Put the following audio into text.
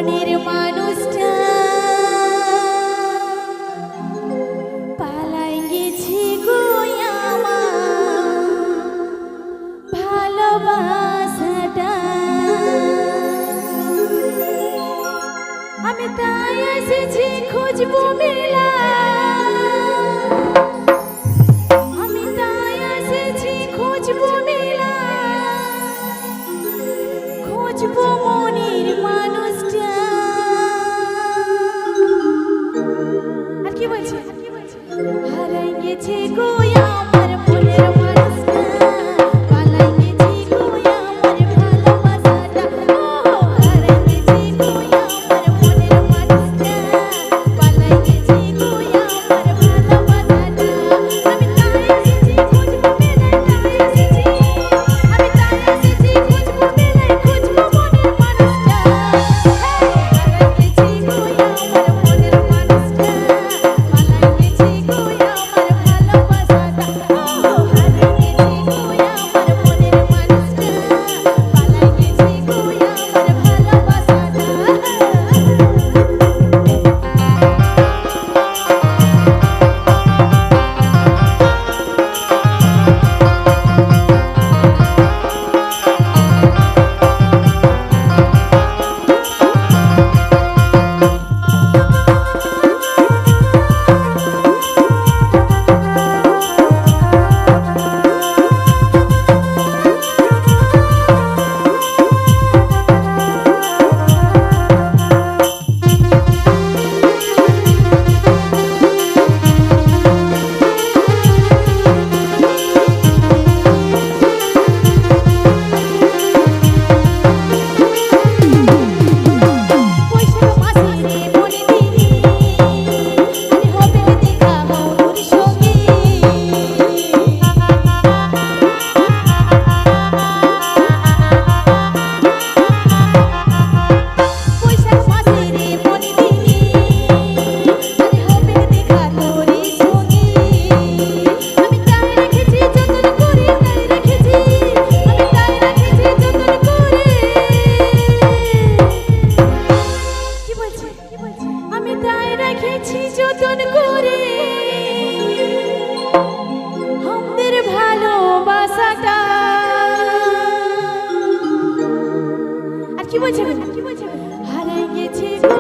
মনের মানুষটা পালাই গেছি গো আমার ভালোবাসাটা। আমি তাই এসেছি খুঁজবো মেলা, আমি তাই এসেছি খুঁজবো মেলা, খুঁজবো মনের মানুষটা। আর কি বলছে? হারাই গেছে গো আমার মনের মানুষটা, পালাই গেছি গো আমার ভালোবাসাটা। ও হারাই গেছি গো আমার মনের মানুষটা, পালাই গেছি গো আমার ভালোবাসাটা। আমি তাই এসেছি খুঁজবো মেলায়, তাই এসেছি, আমি তাই এসেছি খুঁজবো মেলায়, খুঁজবো মনের মানুষটা। হারাই গেছি গো আমার মনের মানুষটা, পালাই গেছি গো আমার ভালোবাসাটা। ও হারাই গেছি গো আমার মনের মানুষটা, পালাই গেছি গো আমার ভালোবাসাটা। বৈশাখ মাসে রে মনে দিলি, আরে হবে দেখা মধুর সঙ্গী। বৈশাখ মাসে রে মনে দিলি, আরে হবে দেখা তোরে সঙ্গী। আমি তাই রেখেছি যতন করে, তাই রেখেছি, আমি তাই রেখেছি যতন করে। কি বলছে? আমি তাই রেখেছি যতন করে আমাদের ভালোবাসাটা। আর কি বলছে? হারাই গেছে গো